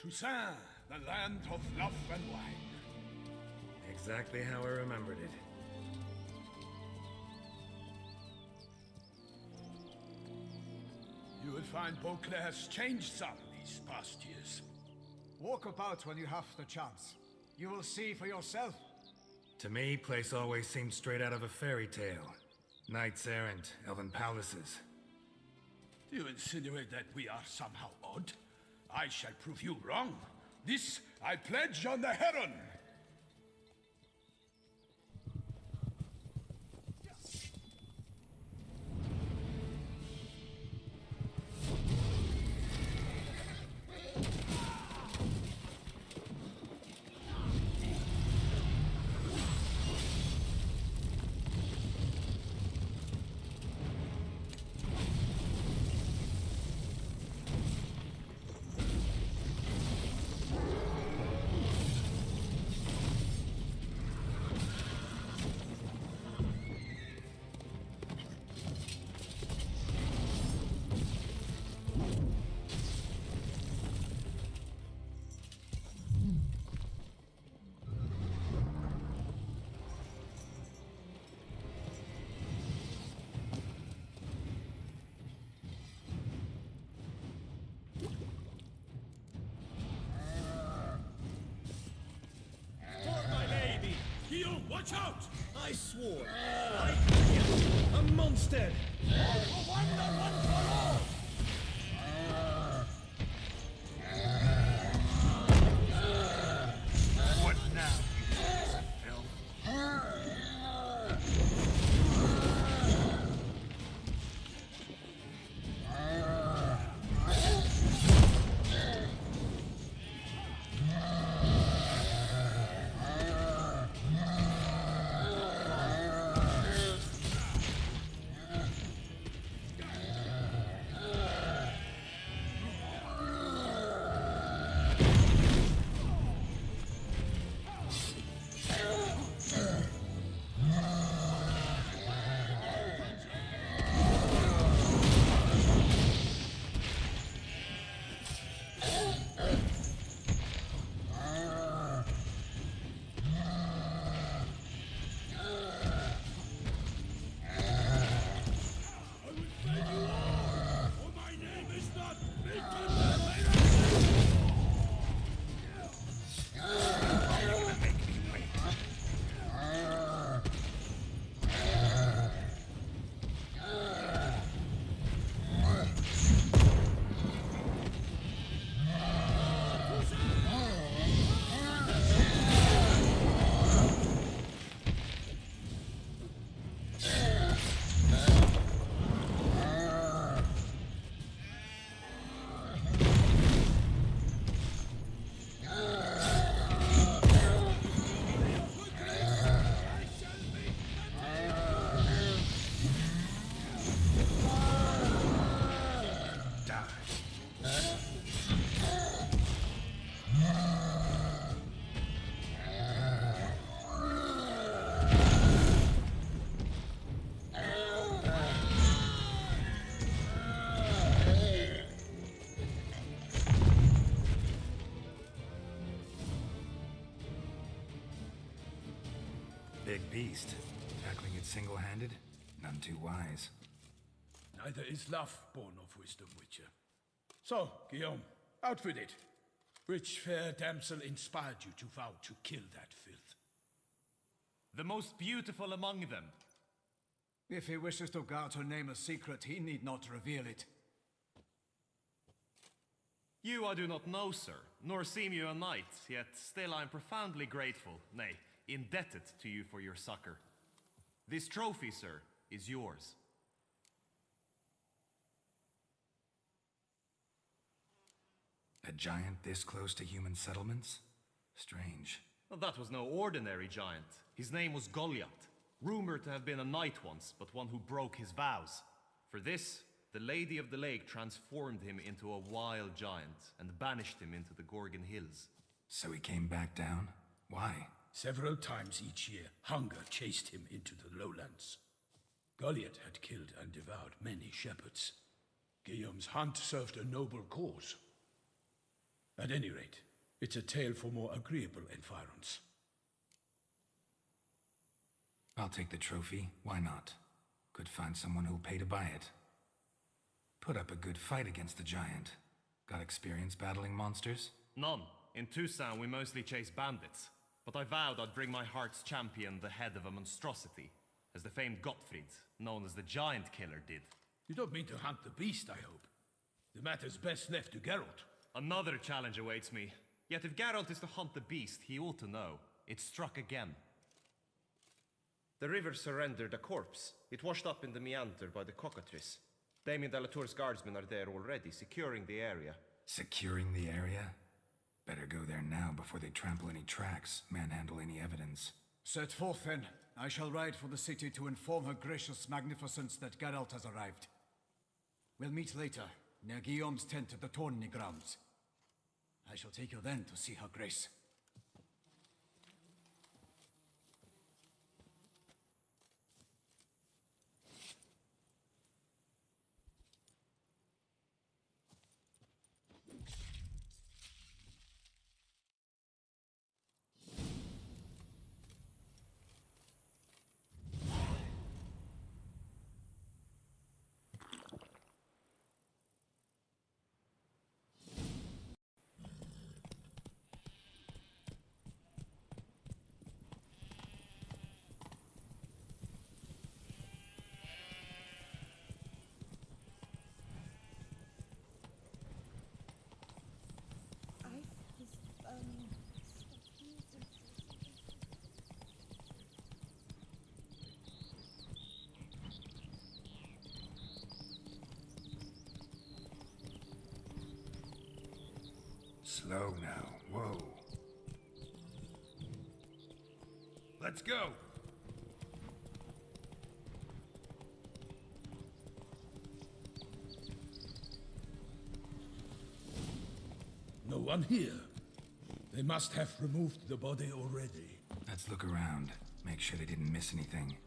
Toussaint, the land of love and wine. Exactly how I remembered it. You will find Beauclair's changed some these past years. Walk about when you have the chance. You will see for yourself. To me, place always seemed straight out of a fairy tale. Knights errant, elven palaces. Do you insinuate that we are somehow odd? I shall prove you wrong. This I pledge on the Heron. Watch out! I swore. A monster! For one and one for all! What now, you piece of filth? Big beast. Tackling it single-handed? None too wise. Neither is love born of wisdom, Witcher. So, Guillaume, out with it. Which fair damsel inspired you to vow to kill that filth? The most beautiful among them. If he wishes to guard her name a secret, he need not reveal it. You I do not know, sir, nor seem you a knight, yet still I am profoundly grateful, nay, indebted to you for your succor. This trophy, sir, is yours. A giant this close to human settlements? Strange. Well, that was no ordinary giant. His name was Goliath, rumored to have been a knight once, but one who broke his vows. For this, the Lady of the Lake transformed him into a wild giant and banished him into the Gorgon Hills. So he came back down? Why? Several times each year, hunger chased him into the lowlands. Goliath had killed and devoured many shepherds. Guillaume's hunt served a noble cause. At any rate, it's a tale for more agreeable environs. I'll take the trophy. Why not? Could find someone who'll pay to buy it. Put up a good fight against the giant. Got experience battling monsters? None. In Toussaint, we mostly chase bandits. But I vowed I'd bring my heart's champion the head of a monstrosity, as the famed Gottfried, known as the Giant Killer, did. You don't mean to hunt the beast, I hope. The matter's best left to Geralt. Another challenge awaits me. Yet if Geralt is to hunt the beast, he ought to know. It struck again. The river surrendered a corpse. It washed up in the meander by the cockatrice. Damien de la Tour's guardsmen are there already, securing the area. Securing the area? Better go there now before they trample any tracks, manhandle any evidence. Set forth then. I shall ride for the city to inform her gracious magnificence that Geralt has arrived. We'll meet later, near Guillaume's tent at the Tourney grounds. I shall take you then to see her grace. Slow now. Whoa. Let's go! No one here. They must have removed the body already. Let's look around. Make sure they didn't miss anything.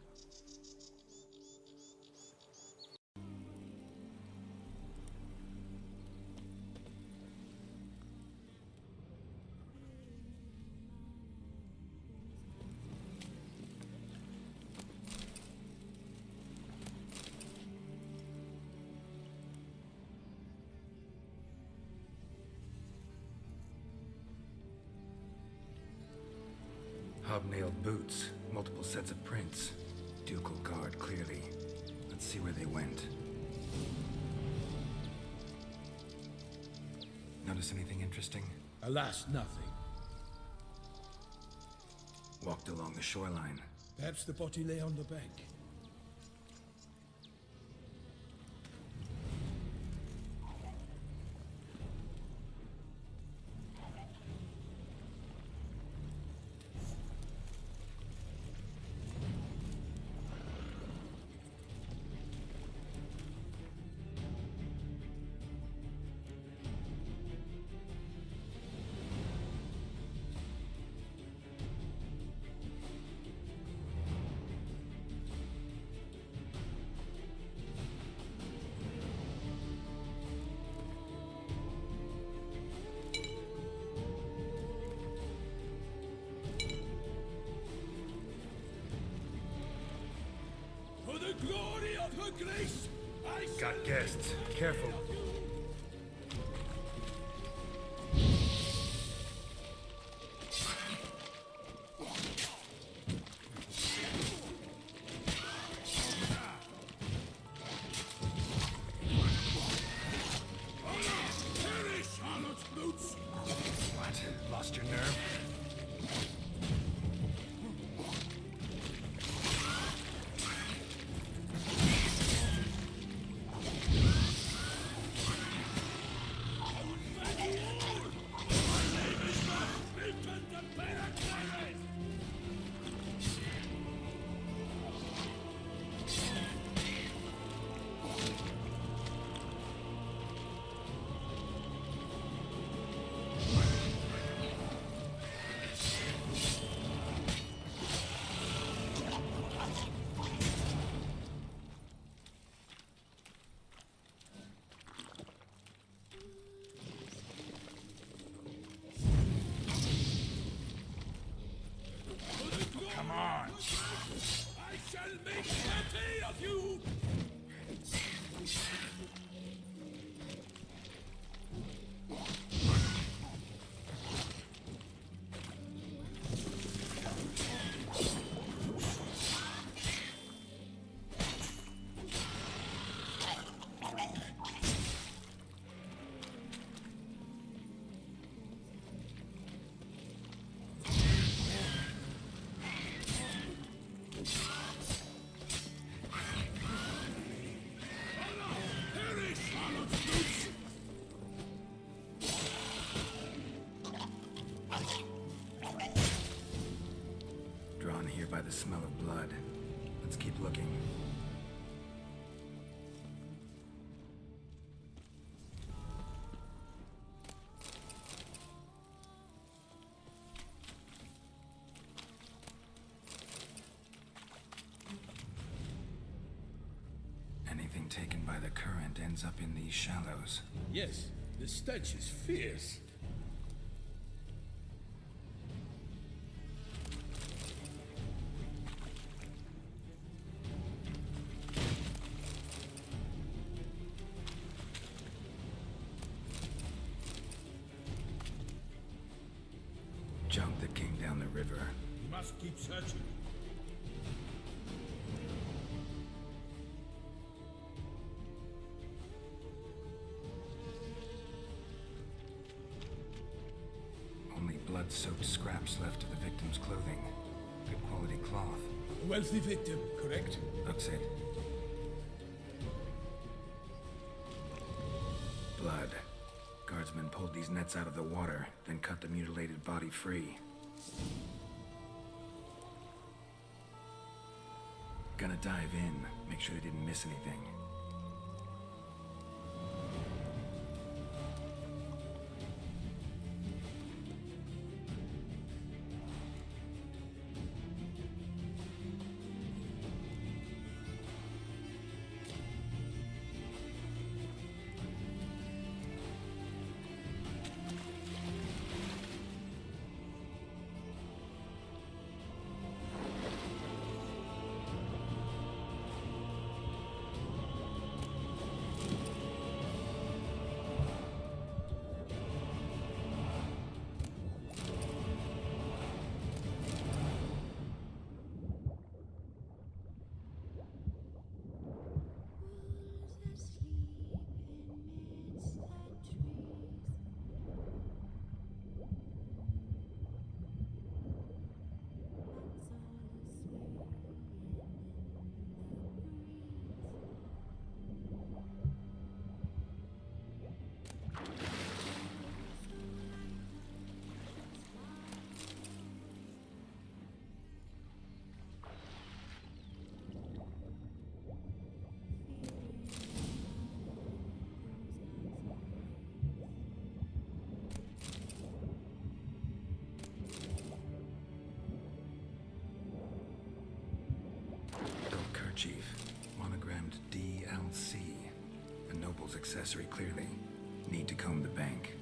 Hobnailed boots, multiple sets of prints. Ducal guard, clearly. Let's see where they went. Notice anything interesting? Alas, nothing. Walked along the shoreline. Perhaps the body lay on the bank. For the glory of her grace, I Got guests. Careful. perish, harlot's boots! What? Lost your nerve? on! I shall make plenty of you! Drawn here by the smell of blood. Let's keep looking. Anything taken by the current ends up in these shallows. Yes, the stench is fierce. Junk that came down the river. We must keep searching. Only blood-soaked scraps left of the victim's clothing. Good quality cloth. A wealthy victim, correct? Looks it. Blood. Guardsmen pulled these nets out of the water, then cut the mutilated body free. Gonna dive in, make sure they didn't miss anything. Chief, monogrammed DLC. A noble's accessory, clearly. Need to comb the bank.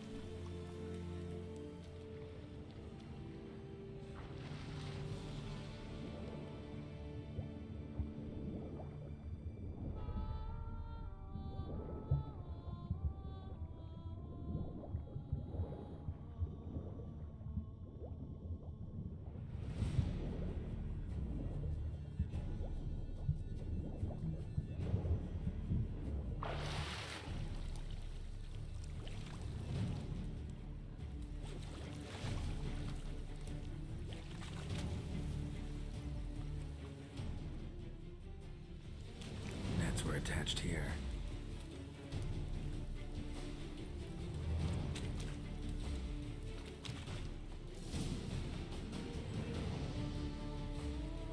Nets were attached here.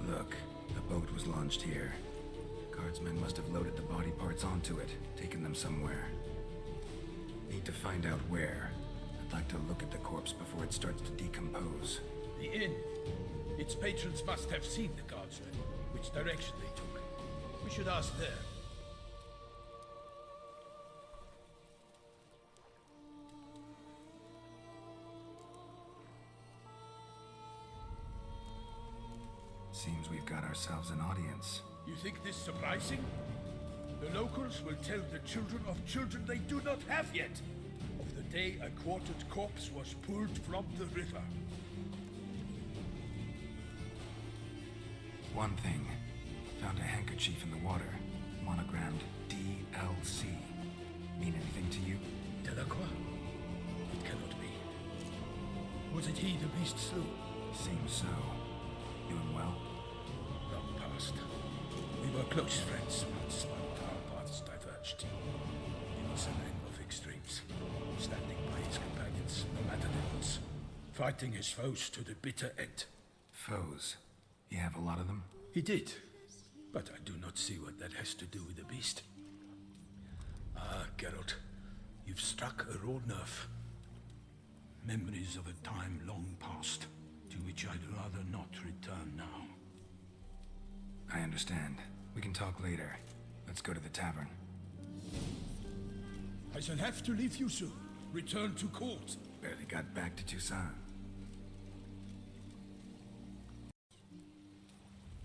Look, a boat was launched here. Guardsmen must have loaded the body parts onto it, taken them somewhere. Need to find out where. I'd like to look at the corpse before it starts to decompose. The inn. Its patrons must have seen the guardsmen, which direction they took. We should ask there. Seems we've got ourselves an audience. You think this surprising? The locals will tell the children of children they do not have yet of the day a quartered corpse was pulled from the river. One thing. Found a handkerchief in the water. Monogrammed DLC. Mean anything to you? Delacroix? It cannot be. Was it he the beast slew? Seems so. Doing well? Long past. We were close friends once, but our paths diverged. He was a man of extremes, standing by his companions, no matter the odds, fighting his foes to the bitter end. Foes? You have a lot of them? He did, but I do not see what that has to do with the beast. Ah, Geralt, you've struck a raw nerve. Memories of a time long past, to which I'd rather not return now. I understand. We can talk later. Let's go to the tavern. I shall have to leave you soon. Return to court. Barely got back to Toussaint.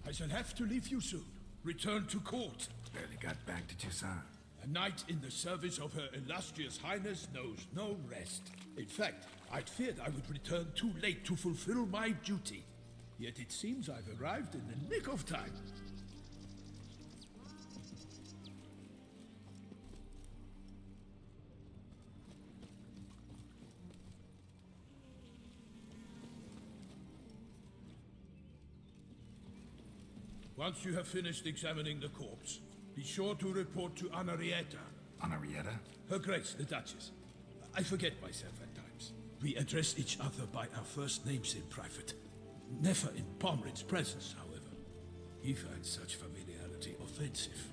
I shall have to leave you soon. Return to court. Barely got back to Toussaint. A knight in the service of Her Illustrious Highness knows no rest. In fact, I'd feared I would return too late to fulfill my duty. Yet it seems I've arrived in the nick of time. Once you have finished examining the corpse, be sure to report to Anarietta. Anarietta? Her Grace, the Duchess. I forget myself at times. We address each other by our first names in private. Never in Pomred's presence, however. He finds such familiarity offensive.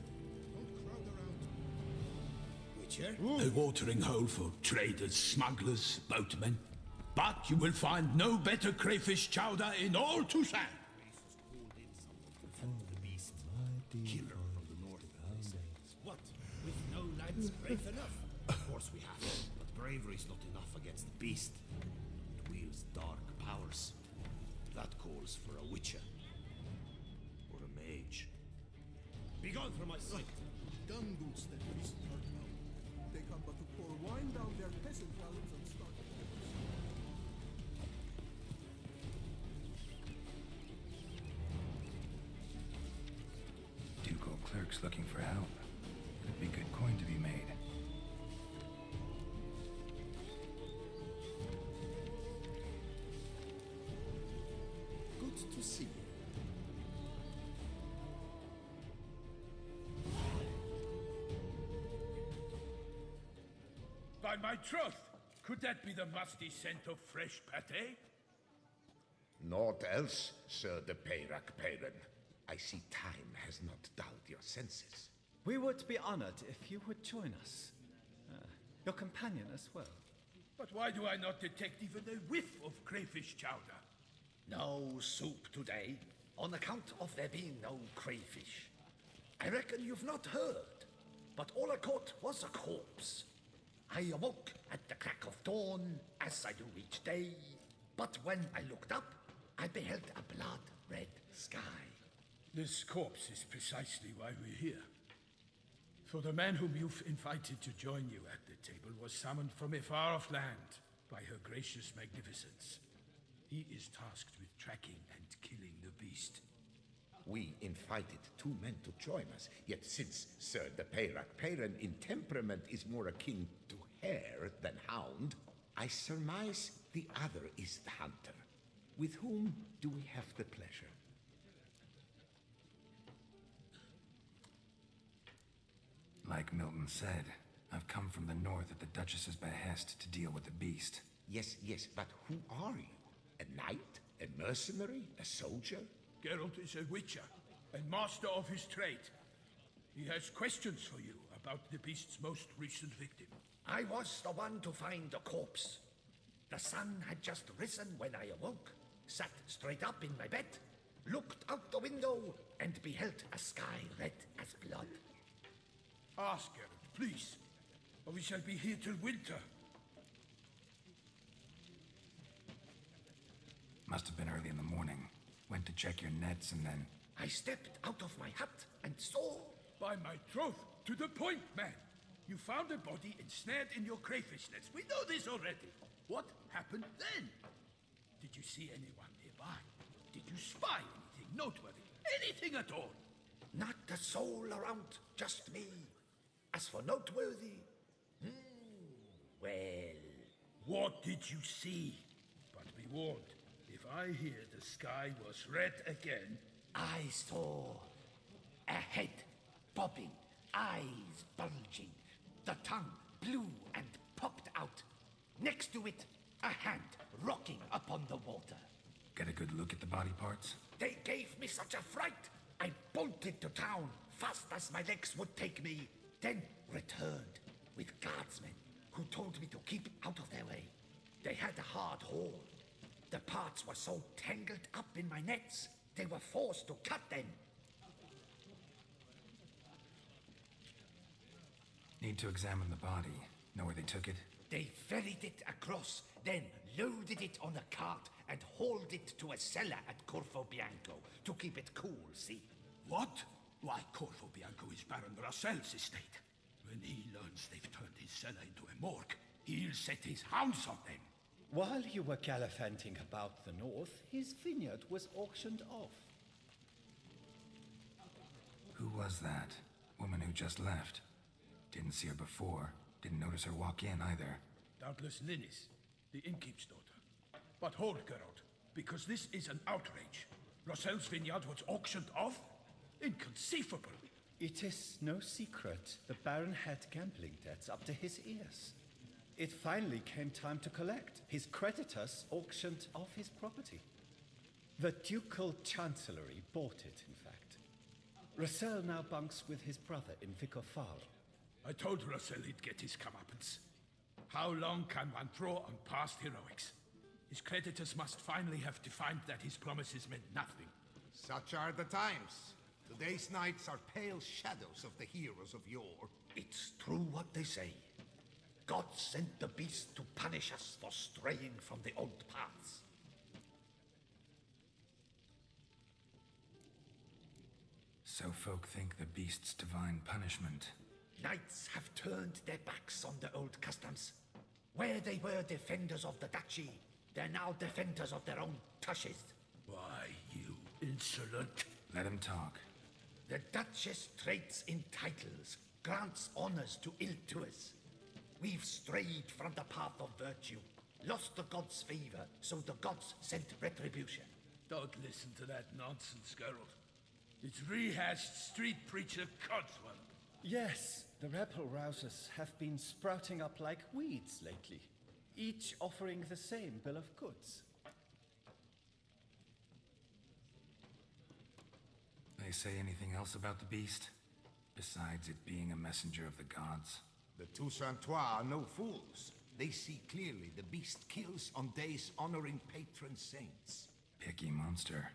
Witcher? A watering hole for traders, smugglers, boatmen. But you will find no better crayfish chowder in all Toussaint. Killer from the north. What? With no lads brave enough? Of course we have, but bravery's not enough against the beast. It wields dark powers. That calls for a witcher. Or a mage. Begone from my sight! Gun boots that priest heard about. They come but to pour wine down their peasant gallons and start. Ducal clerks looking for help. Could be good coin to be made. Good to see you. By my troth, could that be the musty scent of fresh pâté? Naught else, Sir de Peyrac-Peyran. I see time has not dulled your senses. We would be honored if you would join us. Your companion as well. But why do I not detect even a whiff of crayfish chowder? No soup today, on account of there being no crayfish. I reckon you've not heard, but all I caught was a corpse. I awoke at the crack of dawn, as I do each day, but when I looked up, I beheld a blood-red sky. This corpse is precisely why we're here. For the man whom you've invited to join you at the table was summoned from a far-off land by her gracious magnificence. He is tasked with tracking and killing the beast. We invited two men to join us, yet since Sir de Peyrac-Peyran in temperament is more akin to hare than hound, I surmise the other is the hunter. With whom do we have the pleasure? Like Milton said, I've come from the north at the Duchess's behest to deal with the beast. Yes, but who are you? A knight? A mercenary? A soldier? Geralt is a witcher and master of his trade. He has questions for you about the beast's most recent victim. I was the one to find the corpse. The sun had just risen when I awoke, sat straight up in my bed, looked out the window, and beheld a sky red as blood. Ask Geralt, please, or we shall be here till winter. Must have been early in the morning. Went to check your nets and then... I stepped out of my hut and saw... By my troth, to the point, man. You found a body ensnared in your crayfish nets. We know this already. What happened then? Did you see anyone nearby? Did you spy anything noteworthy? Anything at all? Not a soul around, just me. As for noteworthy... well... What did you see? But be warned, if I hear the sky was red again... I saw a head bobbing, eyes bulging, the tongue blue and popped out. Next to it, a hand rocking upon the water. Get a good look at the body parts? They gave me such a fright. I bolted to town fast as my legs would take me, then returned with guardsmen who told me to keep out of their way. They had a hard haul. The parts were so tangled up in my nets, they were forced to cut them. Need to examine the body. Know where they took it? They ferried it across, then loaded it on a cart and hauled it to a cellar at Corvo Bianco to keep it cool, see? What? Why, Corvo Bianco is Baron Russell's estate. When he learns they've turned his cellar into a morgue, he'll set his hounds on them. While you were gallivanting about the north, his vineyard was auctioned off. Who was that? Woman who just left. Didn't see her before. Didn't notice her walk in either. Doubtless Linnis, the innkeep's daughter. But hold, Geralt, because this is an outrage. Russell's vineyard was auctioned off? Inconceivable. It is no secret the Baron had gambling debts up to his ears. It finally came time to collect. His creditors auctioned off his property. The ducal chancellery bought it, in fact. Russell now bunks with his brother in Vicofaro. I told Russell he'd get his comeuppance. How long can one throw on past heroics? His creditors must finally have defined that his promises meant nothing. Such are the times. Today's knights are pale shadows of the heroes of yore. It's true what they say. God sent the beast to punish us for straying from the old paths. So folk think the beast's divine punishment. Knights have turned their backs on the old customs. Where they were defenders of the duchy, they're now defenders of their own tushes. Why, you insolent... Let him talk. The Duchess trades in titles, grants honors to ill-doers. We've strayed from the path of virtue, lost the gods' favor, so the gods sent retribution. Don't listen to that nonsense, Geralt. It's rehashed street preacher codswallop. Yes, the rebel rousers have been sprouting up like weeds lately, each offering the same bill of goods. They say anything else about the beast? Besides it being a messenger of the gods? The Toussaintois are no fools. They see clearly the beast kills on days honoring patron saints. Picky monster.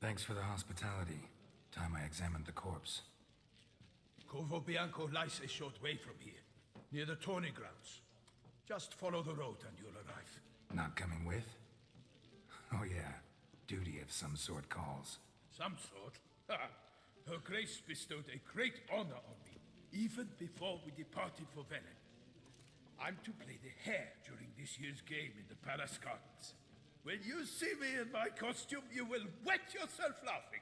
Thanks for the hospitality. Time I examined the corpse. Corvo Bianco lies a short way from here, near the tourney grounds. Just follow the road and you'll arrive. Not coming with? Oh yeah, duty of some sort calls. Some sort? Ha! Her Grace bestowed a great honor on me, even before we departed for Velen. I'm to play the hare during this year's game in the palace gardens. When you see me in my costume, you will wet yourself laughing.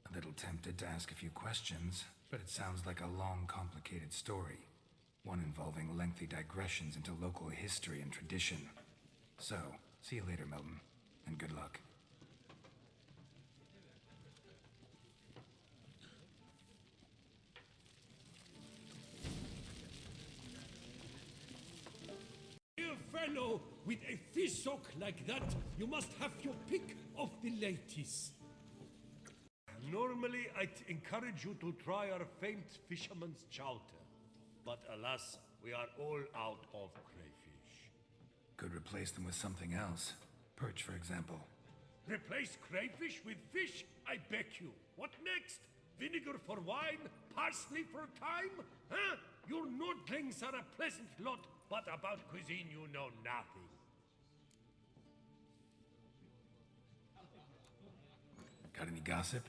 A little tempted to ask a few questions, but it sounds like a long, complicated story. One involving lengthy digressions into local history and tradition. So, see you later, Milton, and good luck. Dear fellow, with a fishhook like that, you must have your pick of the ladies. Normally, I'd encourage you to try our famed fisherman's chowder. But alas, we are all out of crayfish. Could replace them with something else. Perch, for example. Replace crayfish with fish? I beg you. What next? Vinegar for wine? Parsley for thyme? Huh? Your Nordlings are a pleasant lot, but about cuisine you know nothing. Got any gossip?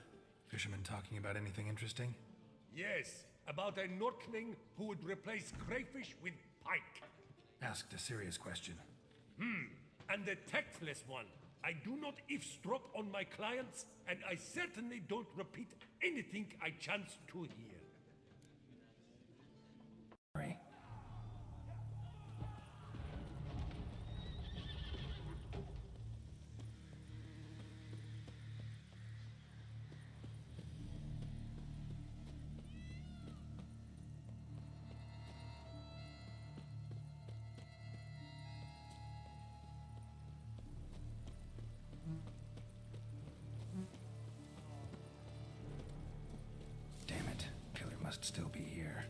Fishermen talking about anything interesting? Yes, about a Nordling who would replace crayfish with pike. Asked a serious question. And the tactless one. I do not eavesdrop on my clients, and I certainly don't repeat anything I chance to hear. Sorry. Damn it. Killer must still be here.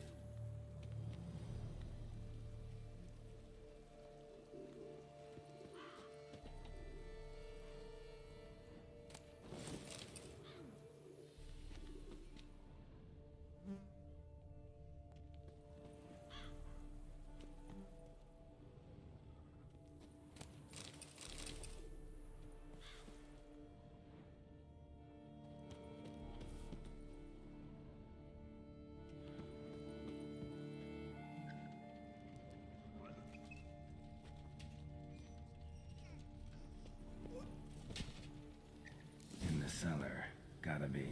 In the cellar. Gotta be.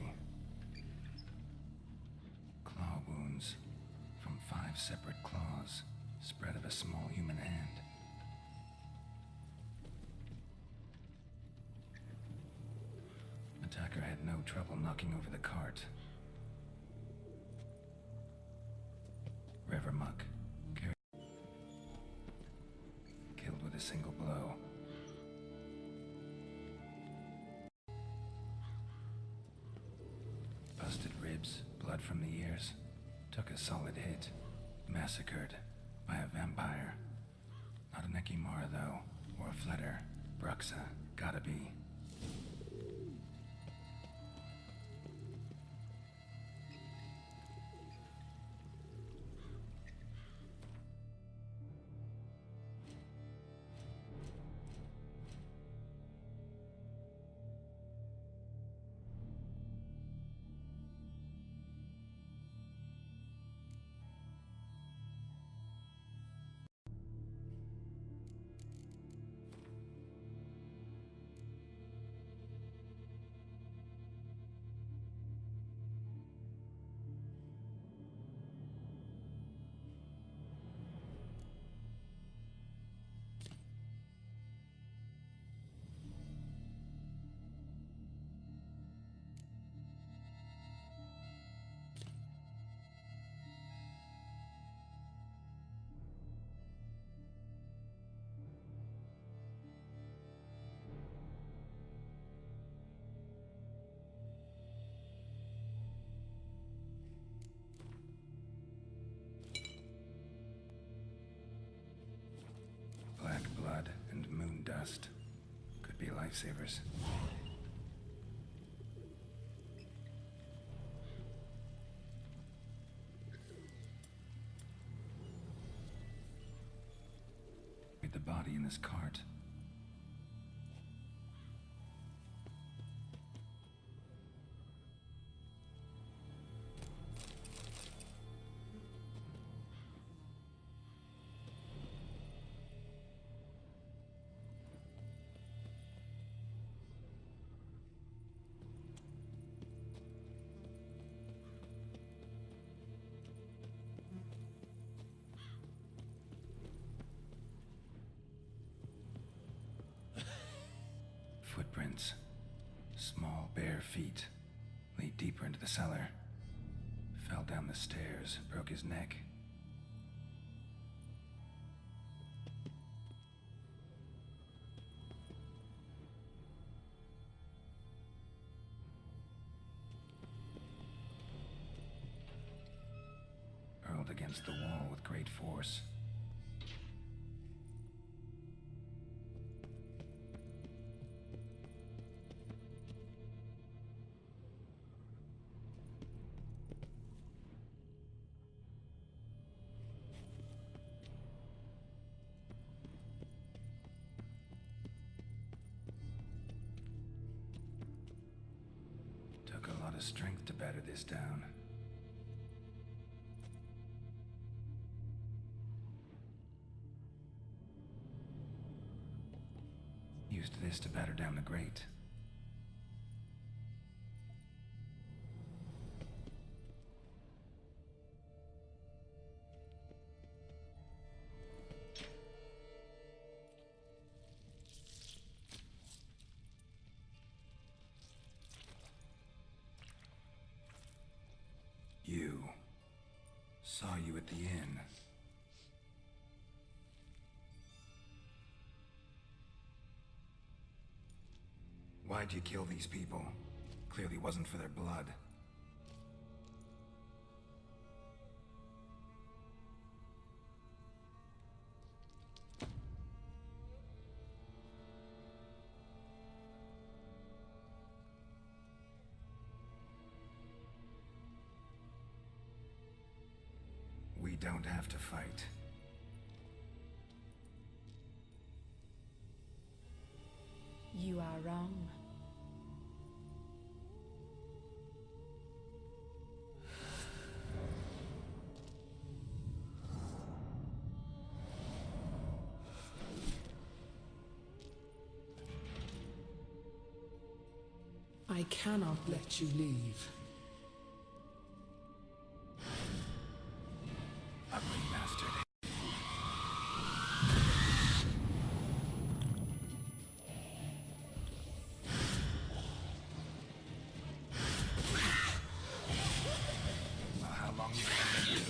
Claw wounds. From 5 separate claws. Spread of a small human hand. Attacker had no trouble knocking over the cart. River muck. Killed with a single blow. Busted ribs, blood from the ears. Took a solid hit. Massacred by a vampire. Not an Ekimara though, or a Fletter. Bruxa, gotta be. Black blood and moon dust. Could be lifesavers. Get the body in this cart. Footprints. Small, bare feet. Lead deeper into the cellar. Fell down the stairs, broke his neck. Hurled against the wall with great force. Took a lot of strength to batter this down. Used this to batter down the grate. You. Saw you at the inn. Why'd you kill these people? Clearly wasn't for their blood. We don't have to fight. You are wrong. I cannot let you leave. Ugly bastard. Well, how long you been in?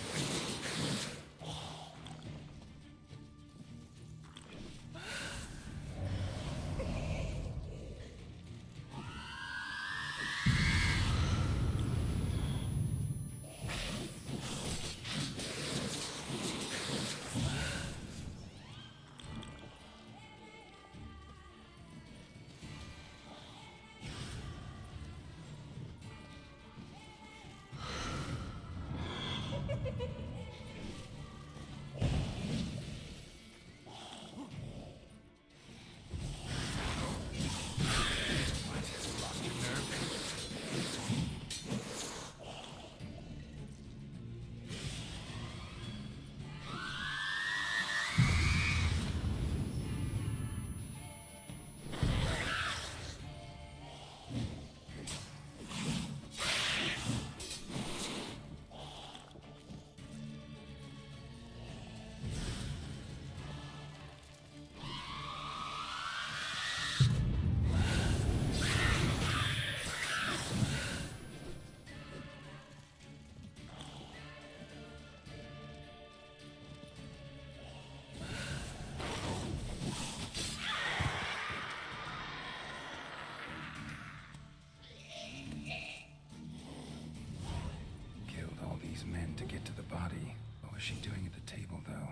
Men to get to the body. What was she doing at the table, though?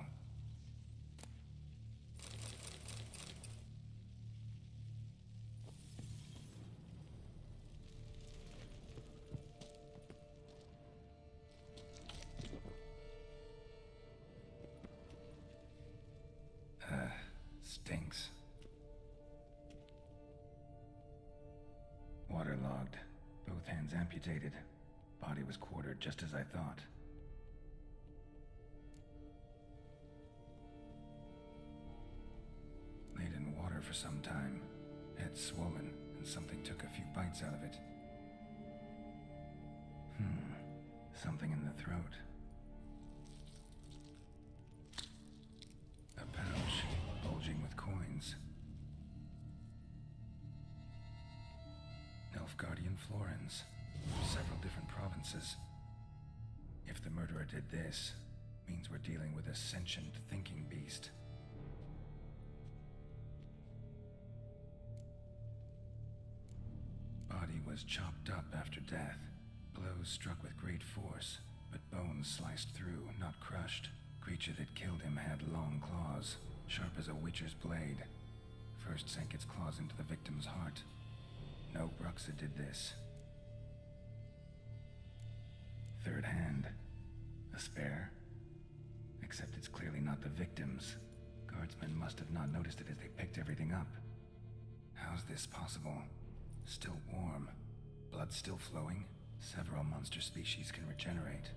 Stinks. Waterlogged. Both hands amputated. Body was quartered just as I thought. Laid in water for some time. Head swollen, and something took a few bites out of it. Something in the throat. A pouch, bulging with coins. Nilfgaardian florins. Several different provinces. If the murderer did this, means we're dealing with a sentient thinking beast. Body was chopped up after death. Blows struck with great force, but bones sliced through, not crushed. Creature that killed him had long claws, sharp as a witcher's blade. First sank its claws into the victim's heart. No Bruxa did this. Third hand. A spare? Except it's clearly not the victim's. Guardsmen must have not noticed it as they picked everything up. How's this possible? Still warm. Blood still flowing? Several monster species can regenerate.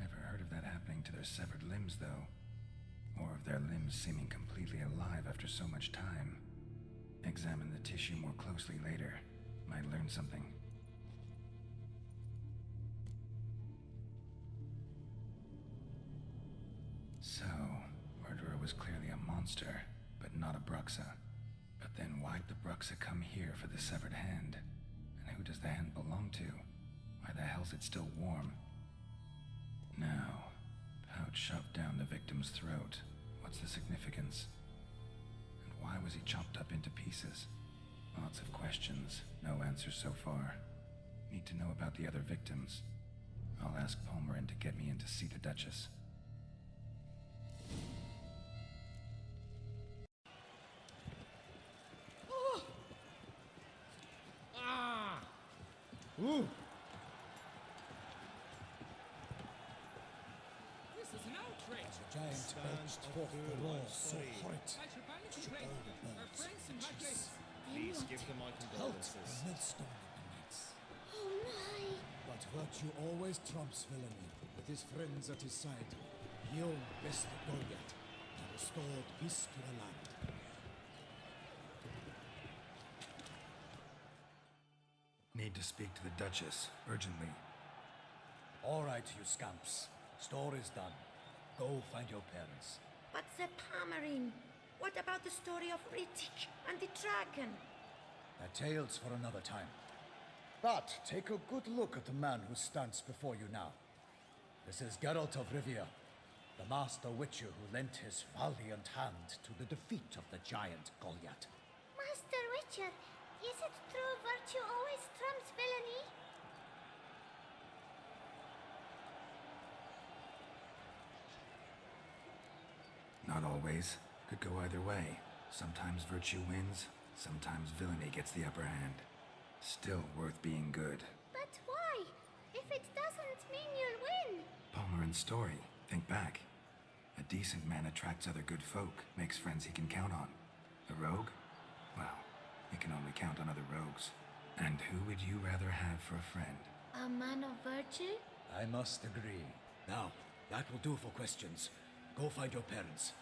Never heard of that happening to their severed limbs, though. Or of their limbs seeming completely alive after so much time. Examine the tissue more closely later. Might learn something. So, murderer was clearly a monster, but not a Bruxa. But then why'd the Bruxa come here for the severed hand? And who does the hand belong to? Why the hell's it still warm? Now, pouch shoved down the victim's throat. What's the significance? And why was he chopped up into pieces? Lots of questions, no answers so far. Need to know about the other victims. I'll ask Palmerin to get me in to see the Duchess. Ooh! This is an outrage. The giant belched forth the roar so horrid. I should find a train. Our friends in my place. Please give them my Halt condolences. the millstone in the necks. Oh my! But virtue always trumps villainy. With his friends at his side, Guillaume bested Goliath and restored peace to the land. Need to speak to the Duchess, urgently. All right, you scamps. Story's done. Go find your parents. But the Palmerin, what about the story of Rittik and the dragon? They're tales for another time. But take a good look at the man who stands before you now. This is Geralt of Rivia, the master witcher who lent his valiant hand to the defeat of the giant Goliath. Master Witcher, is it true virtue always trumps villainy? Not always. Could go either way. Sometimes virtue wins, sometimes villainy gets the upper hand. Still worth being good. But why? If it doesn't mean you'll win. Palmerin's story. Think back. A decent man attracts other good folk, makes friends he can count on. A rogue? Well, he can only count on other rogues. And who would you rather have for a friend? A man of virtue? I must agree. Now, that will do for questions. Go find your parents.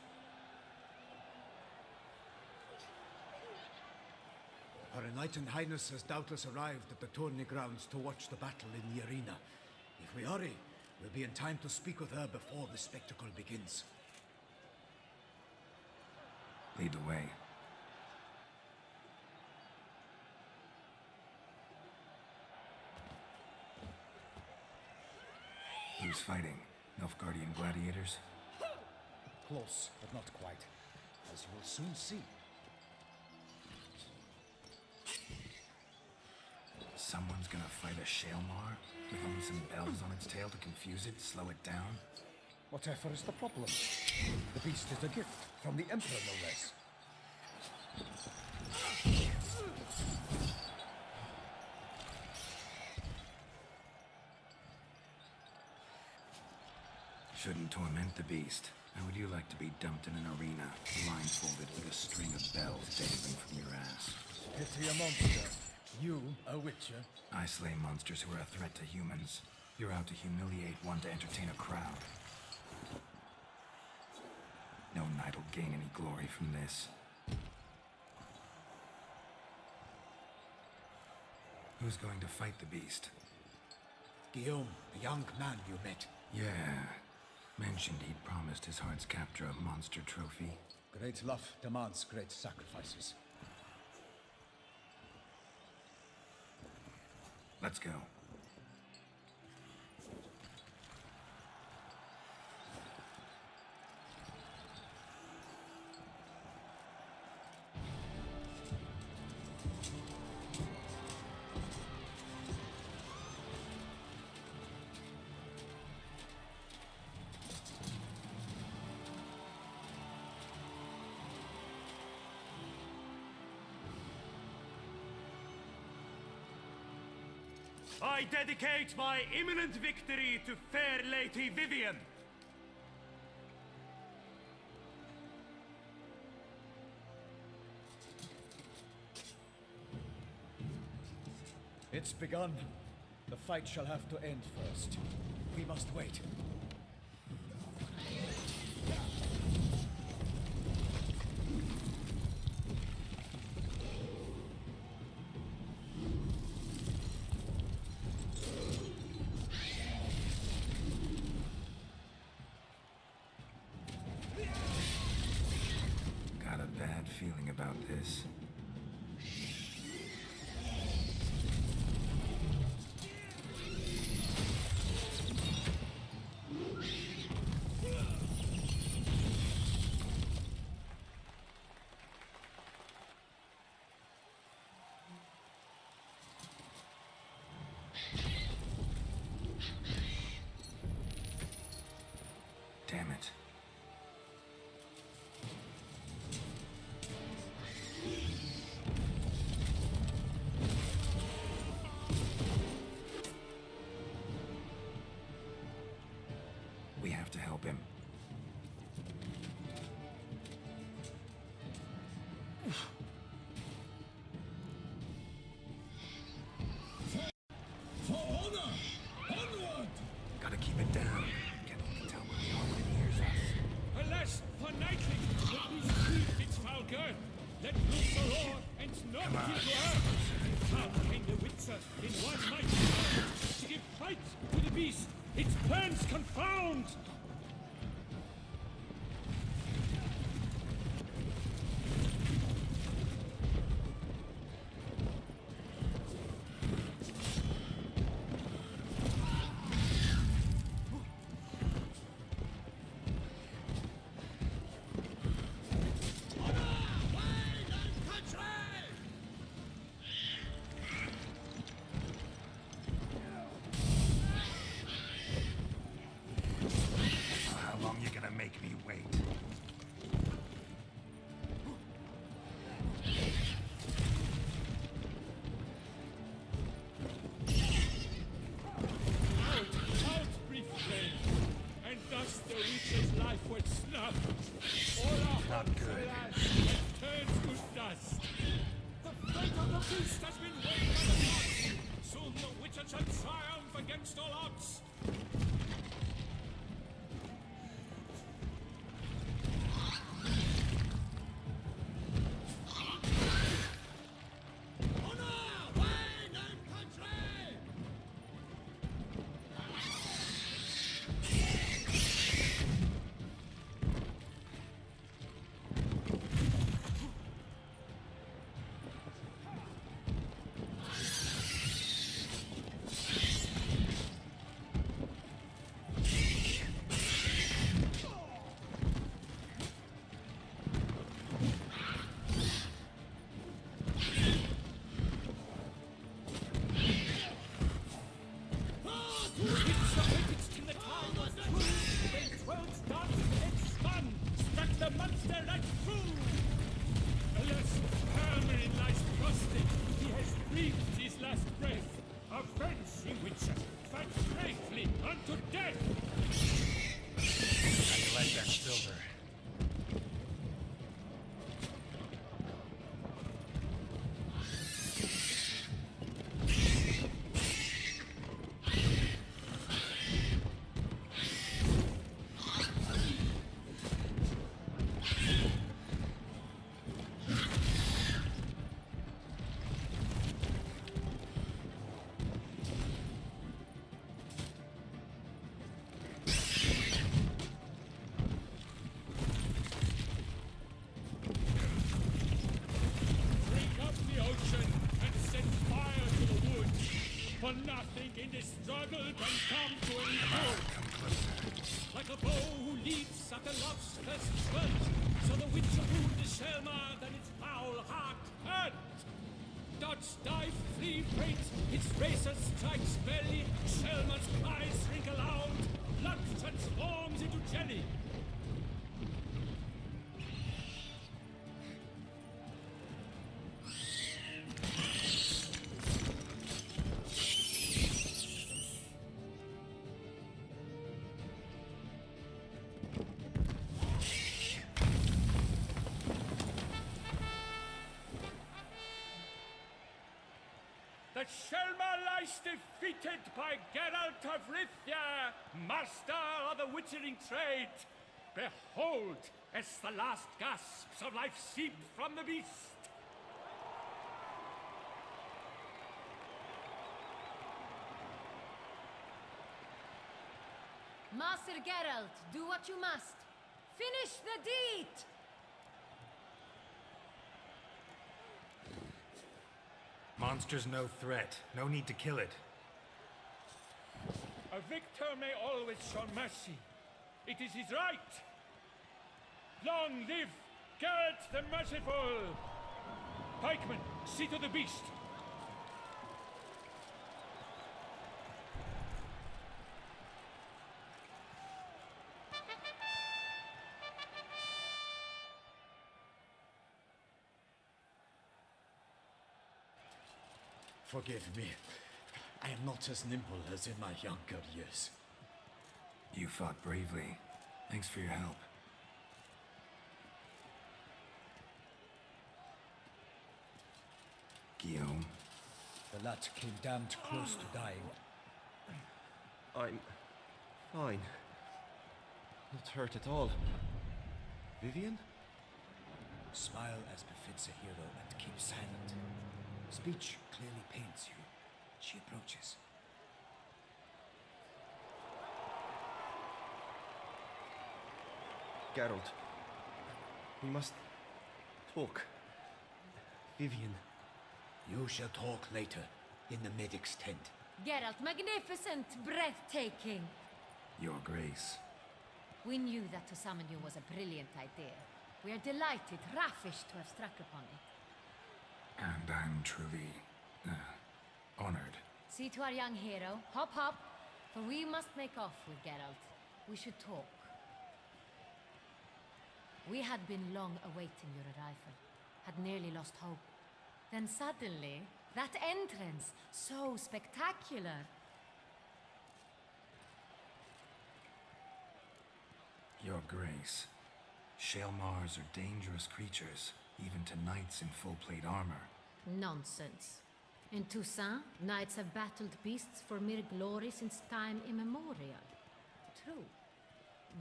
Her Enlightened Highness has doubtless arrived at the tourney grounds to watch the battle in the arena. If we hurry, we'll be in time to speak with her before the spectacle begins. Lead the way. Who's fighting? Nilfgaardian gladiators? Close, but not quite. As you will soon see. Someone's gonna fight a Shaelmar? With only some bells on its tail to confuse it, slow it down? Whatever is the problem? The beast is a gift from the Emperor, no less. Shouldn't torment the beast. How would you like to be dumped in an arena, blindfolded with a string of bells dangling from your ass? Pity a monster. You, a witcher? I slay monsters who are a threat to humans. You're out to humiliate one to entertain a crowd. No knight will gain any glory from this. Who's going to fight the beast? Guillaume, the young man you met. Yeah. Mentioned he'd promised his heart's captor a monster trophy. Great love demands great sacrifices. Let's go. I dedicate my imminent victory to fair Lady Vivian. It's begun. The fight shall have to end first. We must wait. Got a bad feeling about this. Damn it. We have to help him. For honor! Onward! Gotta keep it down. Can only tell where we are when it hears us. Alas, for nightly, let me sweep its foul girth. Let loose the roar and knock it to earth. How came the Witcher in one mighty round to give fight to the beast? Its plans confound! How long you gonna make me wait? Out, brief flame, and thus the Witcher's life went snuffed. All our Not hopes, good. alas, have turned to dust. The fate of the beast has been weighed by the gods. Soon the Witcher shall triumph against all odds. For nothing in this struggle can come to any good. Like a bow who leaps at the lobster's throat, so the Witcher wound the Selma than its foul heart hurt. Dodge, dive, flee, faint, its razor strikes belly, Selma's cries ring aloud, blood transforms into jelly. that Shelma lies defeated by Geralt of Rithia, master of the witchering trade. Behold, as the last gasps of life seep from the beast. Master Geralt, do what you must. Finish the deed! Monster's no threat. No need to kill it. A victor may always show mercy. It is his right. Long live Geralt the Merciful! Pikemen, see to the beast. Forgive me. I am not as nimble as in my younger years. You fought bravely. Thanks for your help. Guillaume. The lad came damned close to dying. I'm fine. Not hurt at all. Vivian? Smile as befits a hero and keep silent. Speech clearly paints you. She approaches. Geralt. We must talk. Vivian. You shall talk later, in the medic's tent. Geralt, magnificent, breathtaking. Your Grace. We knew that to summon you was a brilliant idea. We are delighted, ravished to have struck upon it. And I'm truly, honored. See to our young hero. Hop, hop. For we must make off with Geralt. We should talk. We had been long awaiting your arrival. Had nearly lost hope. Then suddenly, that entrance, so spectacular. Your Grace. Shaelmars are dangerous creatures, even to knights in full plate armor. Nonsense. In Toussaint, knights have battled beasts for mere glory since time immemorial. True.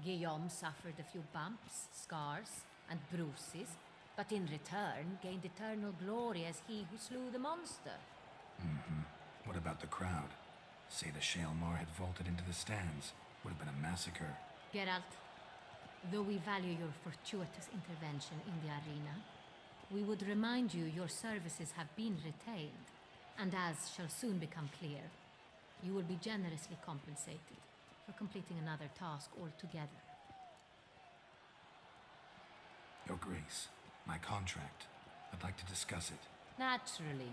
Guillaume suffered a few bumps, scars, and bruises, but in return gained eternal glory as he who slew the monster. What about the crowd? Say the Shaelmar had vaulted into the stands. Would have been a massacre. Geralt, though we value your fortuitous intervention in the arena, we would remind you your services have been retained, and as shall soon become clear, you will be generously compensated for completing another task altogether. Your Grace, my contract. I'd like to discuss it. Naturally,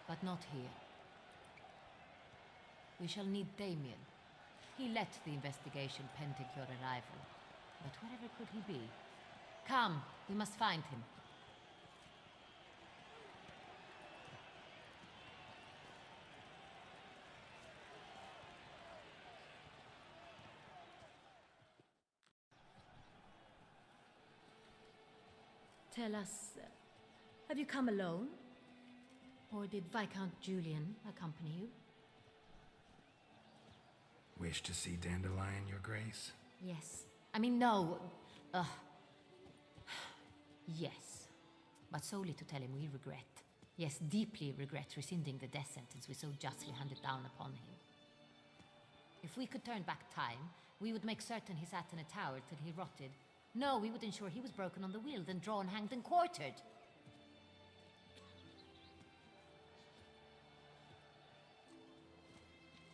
but not here. We shall need Damien. He led the investigation pending your arrival. But wherever could he be? Come, we must find him. Tell us, have you come alone? Or did Viscount Julian accompany you? Wish to see Dandelion, Your Grace? Yes. I mean, no. Yes. But solely to tell him we regret. Yes, deeply regret rescinding the death sentence we so justly handed down upon him. If we could turn back time, we would make certain he sat in a tower till he rotted. No, we would ensure he was broken on the wheel, then drawn, hanged, and quartered.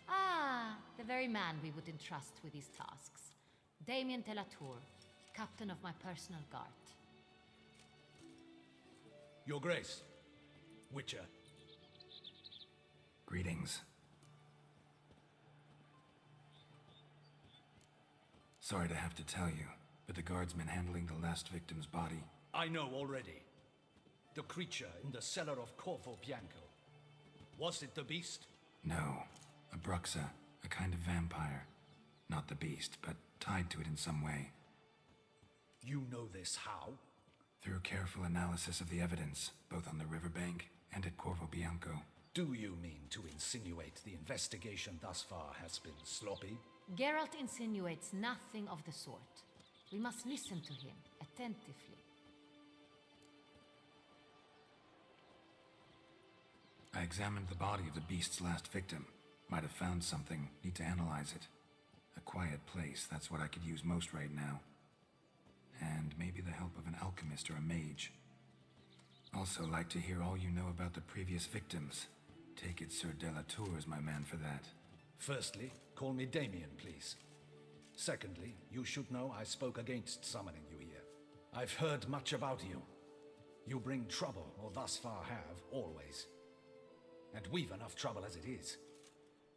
Ah, the very man we would entrust with these tasks. Damien de la Tour, captain of my personal guard. Your Grace, Witcher. Greetings. Sorry to have to tell you, but the guardsman handling the last victim's body... I know already. The creature in the cellar of Corvo Bianco. Was it the beast? No. A Bruxa, a kind of vampire. Not the beast, but tied to it in some way. You know this how? Through careful analysis of the evidence, both on the riverbank and at Corvo Bianco. Do you mean to insinuate the investigation thus far has been sloppy? Geralt insinuates nothing of the sort. We must listen to him attentively. I examined the body of the beast's last victim. Might have found something. Need to analyze it. A quiet place, that's what I could use most right now. And maybe the help of an alchemist or a mage. Also like to hear all you know about the previous victims. Take it Sir Delatour is my man for that. Firstly, call me Damien, please. Secondly, you should know I spoke against summoning you here. I've heard much about you. You bring trouble, or thus far have, always. And we've enough trouble as it is.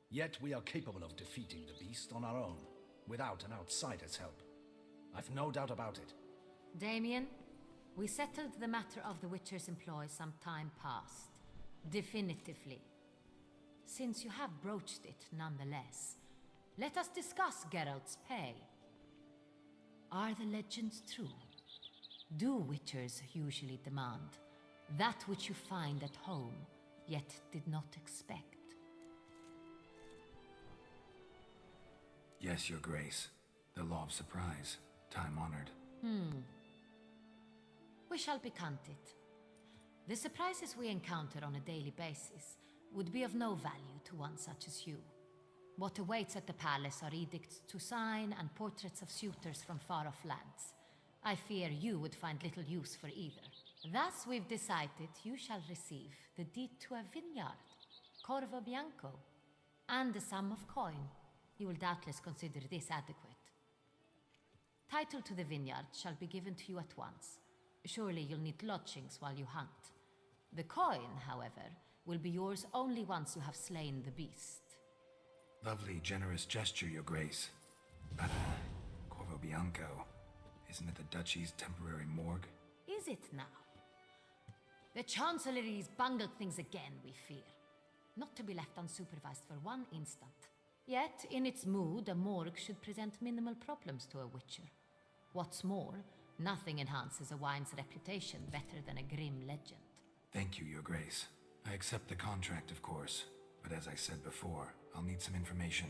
Yet we are capable of defeating the beast on our own, without an outsider's help. I've no doubt about it. Damien, we settled the matter of the Witcher's employ some time past. Definitively. Since you have broached it nonetheless, let us discuss Geralt's pay. Are the legends true? Do Witchers usually demand that which you find at home, yet did not expect? Yes, Your Grace. The law of surprise. Time-honored. We shall be content. The surprises we encounter on a daily basis would be of no value to one such as you. What awaits at the palace are edicts to sign and portraits of suitors from far-off lands. I fear you would find little use for either. Thus we've decided you shall receive the deed to a vineyard, Corvo Bianco, and a sum of coin. You will doubtless consider this adequate. Title to the vineyard shall be given to you at once. Surely you'll need lodgings while you hunt. The coin, however, will be yours only once you have slain the beast. Lovely, generous gesture, Your Grace. But, Corvo Bianco, isn't it the Duchy's temporary morgue? Is it now? The Chancellery's bungled things again, we fear. Not to be left unsupervised for one instant. Yet, in its mood, a morgue should present minimal problems to a Witcher. What's more, nothing enhances a wine's reputation better than a grim legend. Thank you, Your Grace. I accept the contract, of course. But as I said before, I'll need some information.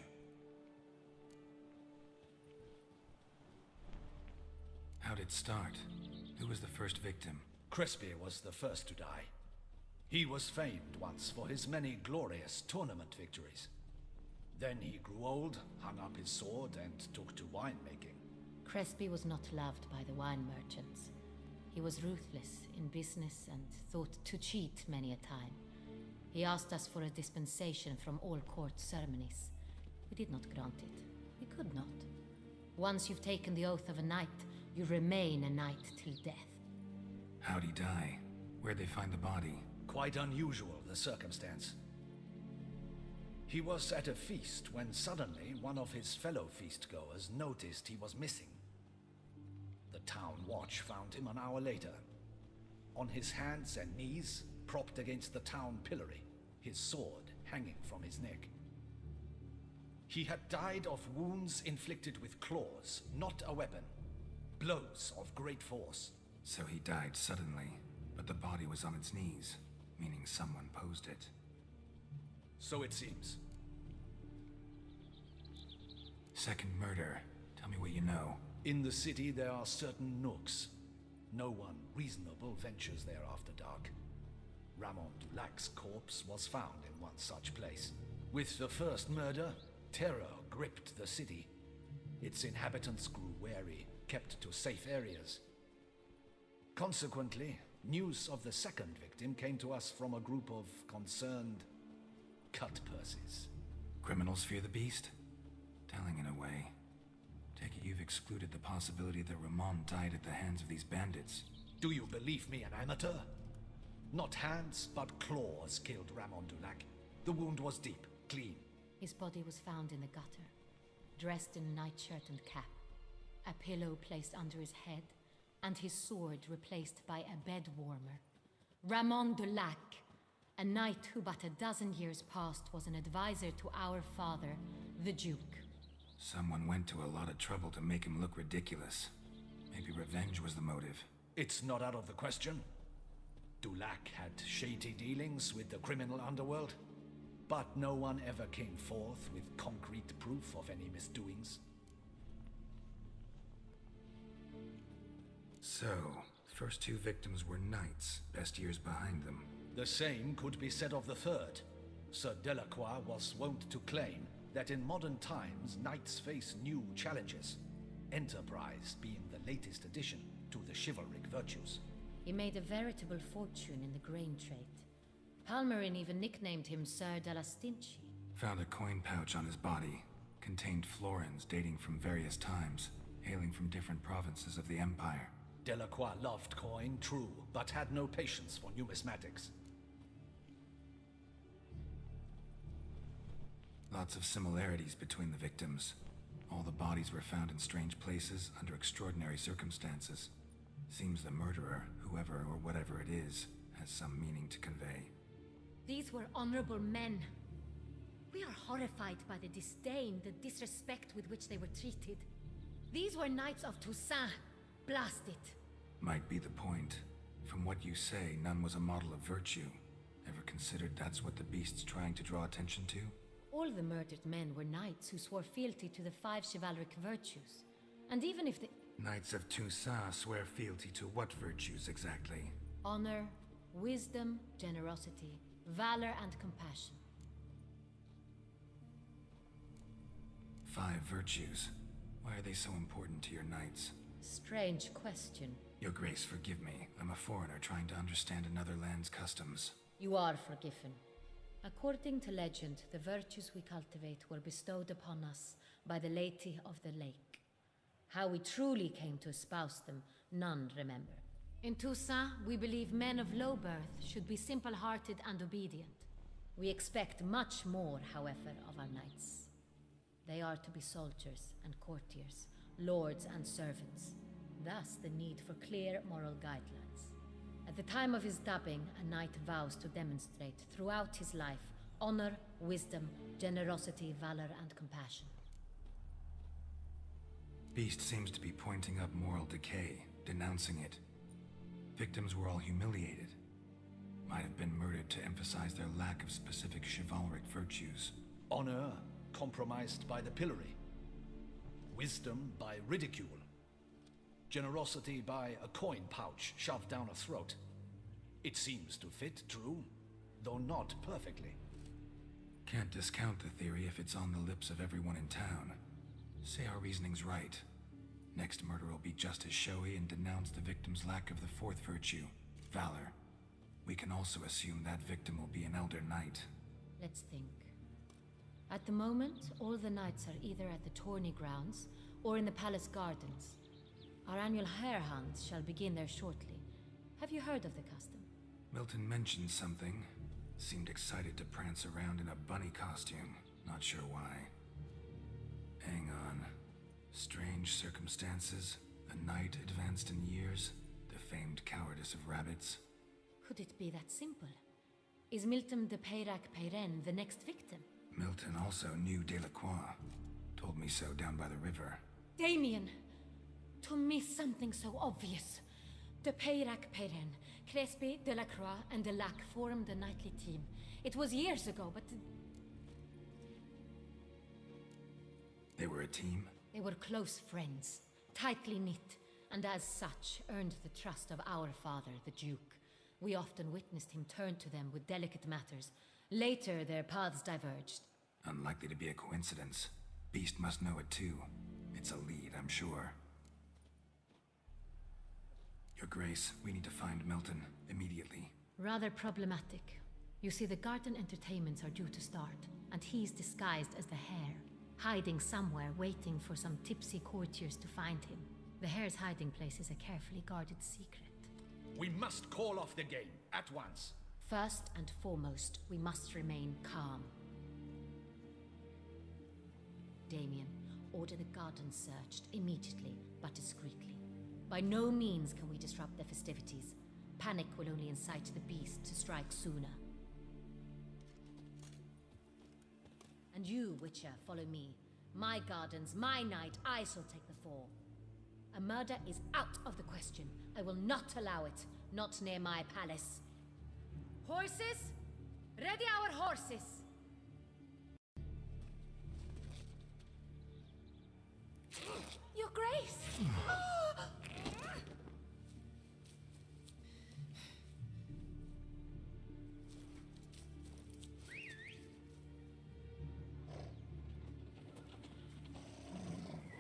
How'd it start? Who was the first victim? Crespi was the first to die. He was famed once for his many glorious tournament victories. Then he grew old, hung up his sword, and took to winemaking. Crespi was not loved by the wine merchants. He was ruthless in business and thought to cheat many a time. He asked us for a dispensation from all court ceremonies. We did not grant it. We could not. Once you've taken the oath of a knight, you remain a knight till death. How'd he die? Where'd they find the body? Quite unusual, the circumstance. He was at a feast when suddenly one of his fellow feastgoers noticed he was missing. The town watch found him an hour later, on his hands and knees, propped against the town pillory, his sword hanging from his neck. He had died of wounds inflicted with claws, not a weapon. Blows of great force. So he died suddenly, but the body was on its knees, meaning someone posed it. So it seems. Second murder. Tell me what you know. In the city there are certain nooks. No one reasonable ventures there after dark. Ramon Dulac's corpse was found in one such place. With the first murder, terror gripped the city. Its inhabitants grew wary, kept to safe areas. Consequently, news of the second victim came to us from a group of concerned cut-purses. Criminals fear the beast? Telling in a way. Take it you've excluded the possibility that Ramon died at the hands of these bandits. Do you believe me an amateur? Not hands, but claws killed Ramon Dulac. The wound was deep, clean. His body was found in the gutter, dressed in nightshirt and cap, a pillow placed under his head, and his sword replaced by a bed warmer. Ramon Dulac, a knight who but a dozen years past was an advisor to our father, the Duke. Someone went to a lot of trouble to make him look ridiculous. Maybe revenge was the motive. It's not out of the question. Dulac had shady dealings with the criminal underworld, but no one ever came forth with concrete proof of any misdoings. So, the first two victims were knights, best years behind them. The same could be said of the third. Sir Delacroix was wont to claim that in modern times knights face new challenges, enterprise being the latest addition to the chivalric virtues. He made a veritable fortune in the grain trade. Palmerin even nicknamed him Sir de la Stinchi. Found a coin pouch on his body. Contained florins dating from various times, hailing from different provinces of the Empire. Delacroix loved coin, true, but had no patience for numismatics. Lots of similarities between the victims. All the bodies were found in strange places under extraordinary circumstances. Seems the murderer, whoever or whatever it is, has some meaning to convey. These were honorable men. We are horrified by the disdain, the disrespect with which they were treated. These were knights of Toussaint. Blast it. Might be the point. From what you say, none was a model of virtue. Ever considered that's what the beast's trying to draw attention to? All the murdered men were knights who swore fealty to the 5 chivalric virtues. And even if the... Knights of Toussaint swear fealty to what virtues exactly? Honor, wisdom, generosity, valor, and compassion. 5 virtues. Why are they so important to your knights? Strange question. Your Grace, forgive me. I'm a foreigner trying to understand another land's customs. You are forgiven. According to legend, the virtues we cultivate were bestowed upon us by the Lady of the Lake. How we truly came to espouse them, none remember. In Toussaint, we believe men of low birth should be simple-hearted and obedient. We expect much more, however, of our knights. They are to be soldiers and courtiers, lords and servants. Thus, the need for clear moral guidelines. At the time of his dubbing, a knight vows to demonstrate throughout his life honor, wisdom, generosity, valor, and compassion. Beast seems to be pointing up moral decay, denouncing it. Victims were all humiliated. Might have been murdered to emphasize their lack of specific chivalric virtues. Honor compromised by the pillory. Wisdom by ridicule. Generosity by a coin pouch shoved down a throat. It seems to fit, true, though not perfectly. Can't discount the theory if it's on the lips of everyone in town. Say our reasoning's right. Next murder will be just as showy and denounce the victim's lack of the 4th virtue, valor. We can also assume that victim will be an elder knight. Let's think. At the moment, all the knights are either at the tourney grounds or in the palace gardens. Our annual hare hunt shall begin there shortly. Have you heard of the custom? Milton mentioned something. Seemed excited to prance around in a bunny costume. Not sure why. Hang on. Strange circumstances. A knight advanced in years. The famed cowardice of rabbits. Could it be that simple? Is Milton de Peyrac-Peyren the next victim? Milton also knew Delacroix. Told me so down by the river. Damien! To miss something so obvious. De Peyrac-Peyren, Crespi, Delacroix, and Delac formed a knightly team. It was years ago, but... They were a team? They were close friends, tightly knit, and as such earned the trust of our father, the Duke. We often witnessed him turn to them with delicate matters. Later, their paths diverged. Unlikely to be a coincidence. Beast must know it too. It's a lead, I'm sure. Your Grace, we need to find Milton, immediately. Rather problematic. You see, the garden entertainments are due to start, and he's disguised as the hare, hiding somewhere, waiting for some tipsy courtiers to find him. The hare's hiding place is a carefully guarded secret. We must call off the game, at once. First and foremost, we must remain calm. Damien, order the garden searched immediately, but discreetly. By no means can we disrupt the festivities. Panic will only incite the beast to strike sooner. And you, Witcher, follow me. My gardens, my night, I shall take the fall. A murder is out of the question. I will not allow it. Not near my palace. Horses? Ready our horses! Your Grace!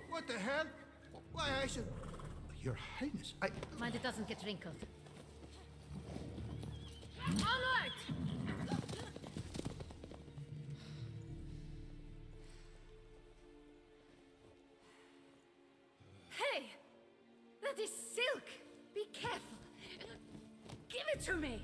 What the hell? Why, I should... Your Highness, I... Mind it doesn't get wrinkled. Onward! Hey! That is silk! Be careful! Give it to me!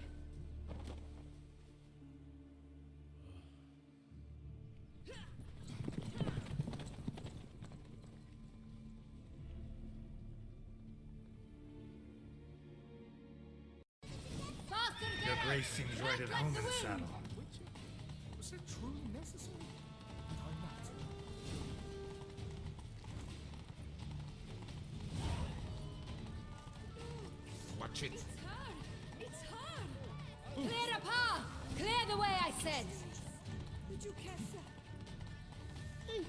Your Grace seems right at home in the saddle. Was it truly necessary? Or not? Watch it. It's hard! It's hard! Clear a path! Clear the way, I said! Did you catch that? It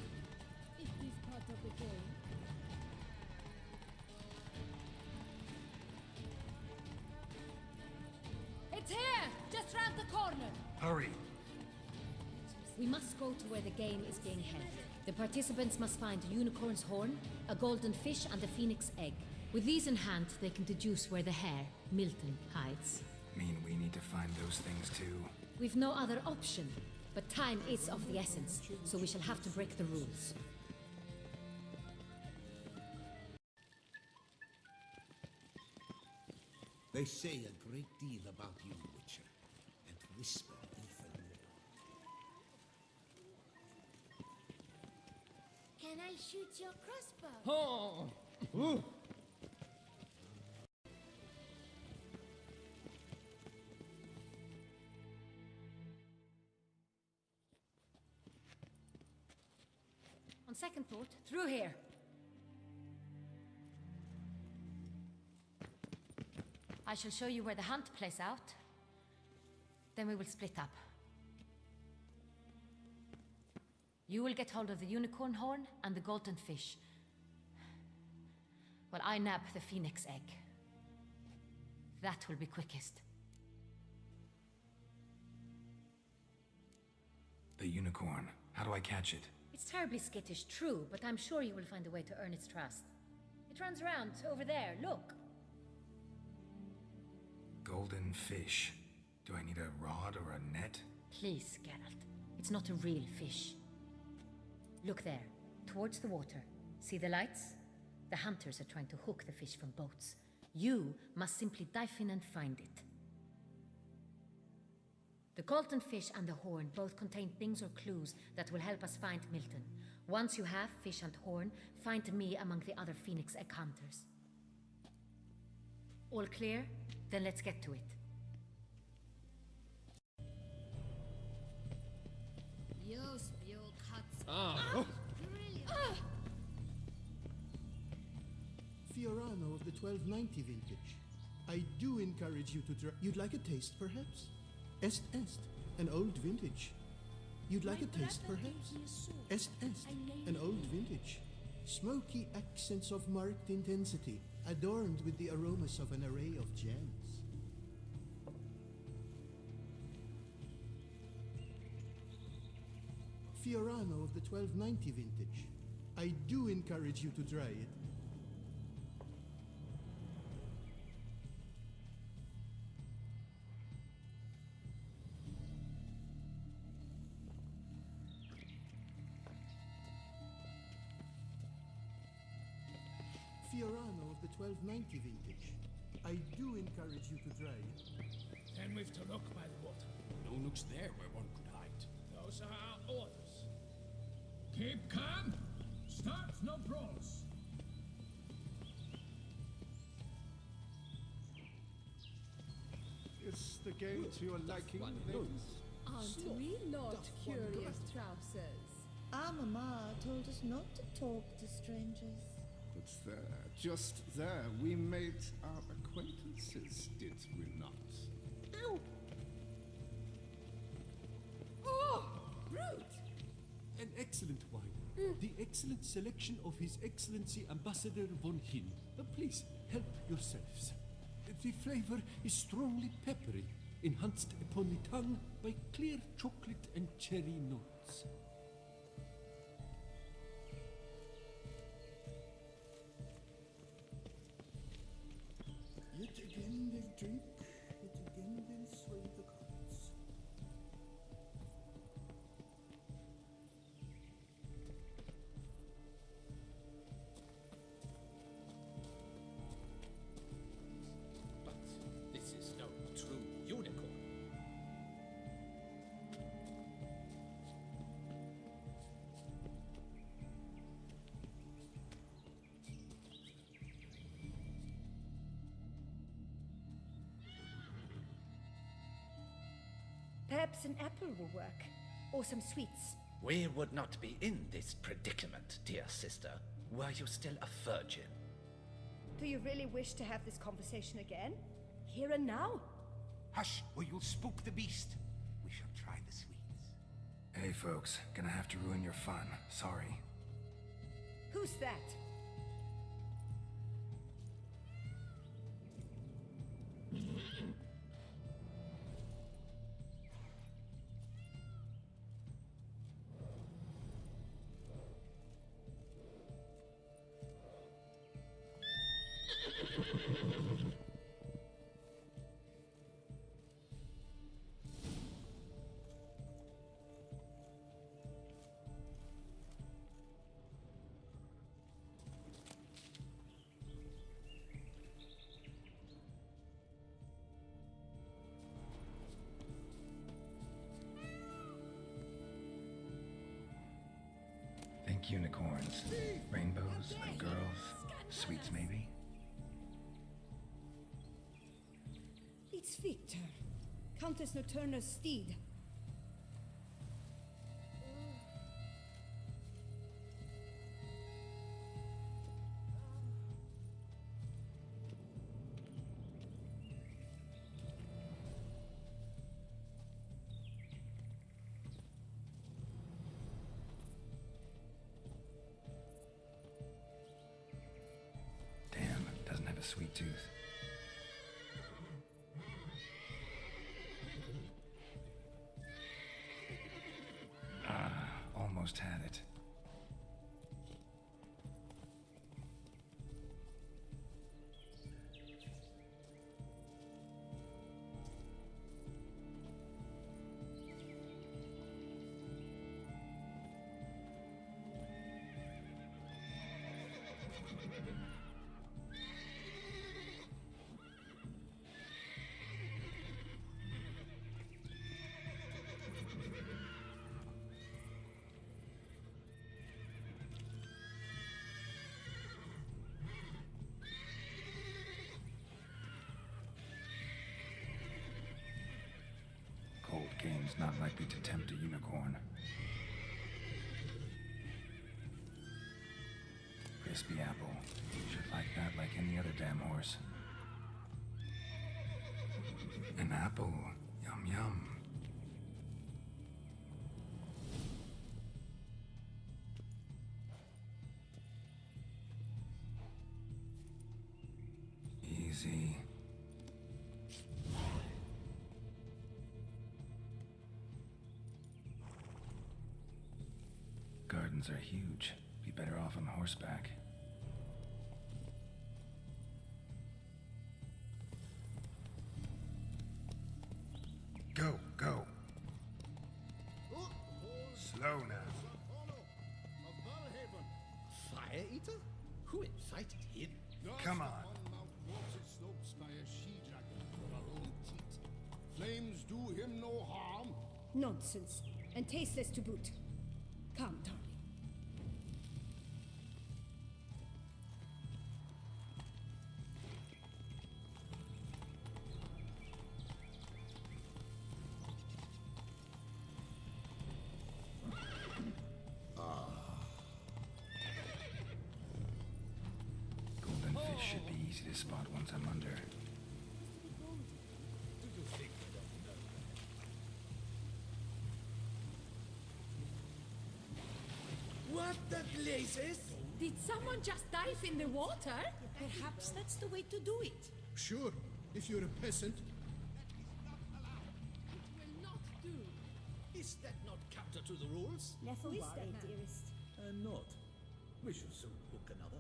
is part of the game. It's here! Just round the corner! Hurry! We must go to where the game is being held. The participants must find a unicorn's horn, a golden fish, and a phoenix egg. With these in hand, they can deduce where the hare, Milton, hides. Mean we need to find those things too? We've no other option, but time is of the essence, so we shall have to break the rules. They say a great deal about you, Witcher, and whisper even more. Can I shoot your crossbow? Oh! On second thought, through here. I shall show you where the hunt plays out. Then we will split up. You will get hold of the unicorn horn and the golden fish. While I nab the phoenix egg. That will be quickest. The unicorn. How do I catch it? It's terribly skittish, true, but I'm sure you will find a way to earn its trust. It runs around over there, look. Golden fish. Do I need a rod or a net? Please, Geralt. It's not a real fish. Look there, towards the water. See the lights? The hunters are trying to hook the fish from boats. You must simply dive in and find it. The golden fish and the horn both contain things or clues that will help us find Milton. Once you have fish and horn, find me among the other phoenix egg hunters. All clear? Then let's get to it. Use your cuts. Ah! Brilliant. Fiorano of the 1290 vintage. I do encourage you to try. You'd like a taste, perhaps? Est, an old vintage. You'd like a taste, perhaps? Est, an old vintage. Smoky accents of marked intensity, adorned with the aromas of an array of gems. Fiorano of the 1290 vintage. I do encourage you to try it. Fiorano of the 1290 vintage. I do encourage you to try it. Then we've to look by the water. No nooks there where one could hide. Those are our orders. Keep calm. Start no brawls. Is the game to your liking, ladies? Aren't we not curious trousers? Our mama told us not to talk to strangers. But there, just there, we made our acquaintances, did we not? Ow! excellent wine. The excellent selection of His Excellency Ambassador von Hin. Please, help yourselves. The flavor is strongly peppery, enhanced upon the tongue by clear chocolate and cherry notes. Yet again they drink, yet again they sway the gods. But this is no true unicorn. Perhaps an apple will work. Or some sweets. We would not be in this predicament, dear sister, were you still a virgin. Do you really wish to have this conversation again? Here and now? Hush, or you'll spook the beast. We shall try the sweets. Hey folks, gonna have to ruin your fun. Sorry. Who's that? Think unicorns, rainbows, and girls, sweets maybe? It's Victor, Countess Noturna's steed. Damn, doesn't have a sweet tooth. Almost had it. Cold game's not likely to tempt a unicorn. Crispy apple. Should like that like any other damn horse. An apple. Yum yum. Easy. Gardens are huge. Be better off on horseback. Go, go. Slow now. Fire Eater? Who invited him? Come on. Slopes by a she-dragon for a old teat. Flames do him no harm. Nonsense. And tasteless to boot. Come, darling. Golden fish should be easy to spot once I'm under. Do you think I don't know? What the blazes? Did someone just dive in the water? Perhaps that's the way to do it. Sure, if you're a peasant. Will not do. Is that not counter to the rules? Never worry, dearest. Not. We shall soon book another.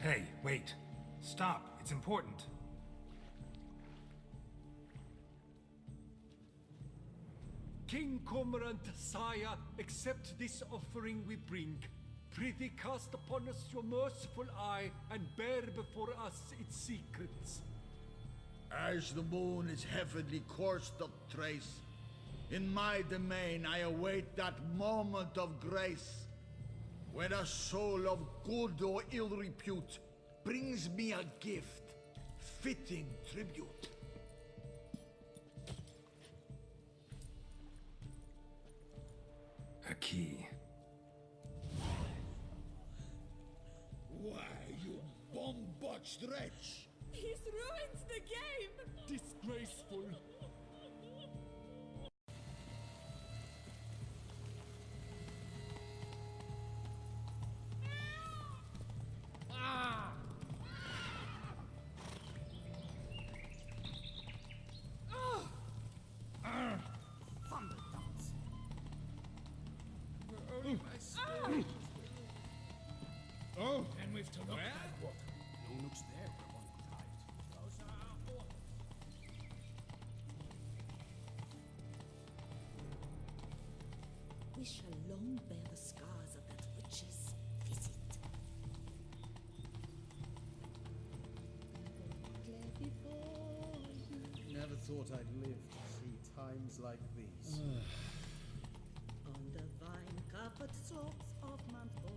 Hey, wait. Stop. It's important. King Cormorant, sire, accept this offering we bring. Prithee cast upon us your merciful eye, and bear before us its secrets. As the moon is heavenly course doth trace, in my domain I await that moment of grace, when a soul of good or ill repute brings me a gift, fitting tribute. A key. Why, you bomb-botched wretch! He's ruined the game! Disgraceful. Oh, and we've to look Where? at water. No nooks there where one could hide. We shall long bear the scars of that witch's visit. Never thought I'd live to see times like these. On the vine-covered slopes of Mount Oregon.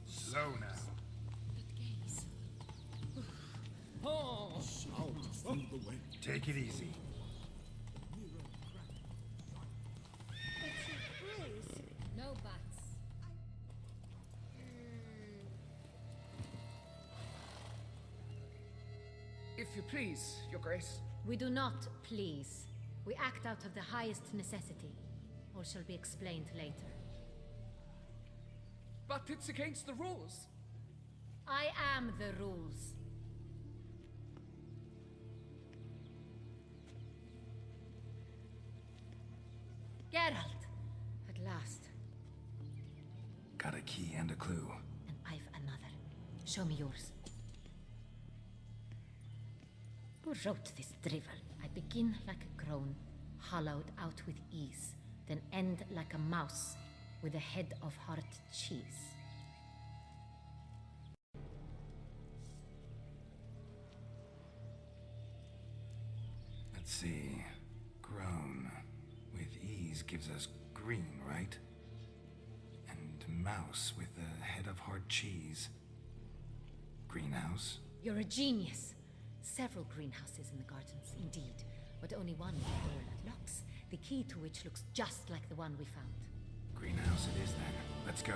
Slow now. Take it easy. No buts. If you please, Your Grace. We do not please. We act out of the highest necessity. All shall be explained later. But it's against the rules. I am the rules. Geralt! At last. Got a key and a clue. And I've another. Show me yours. Who wrote this drivel? I begin like a crone, hollowed out with ease, then end like a mouse with a head of hard cheese. Let's see. Grown with ease gives us green, right? And mouse with a head of hard cheese. Greenhouse? You're a genius. Several greenhouses in the gardens, indeed, but only one with a door that locks, the key to which looks just like the one we found. Greenhouse it is then. Let's go.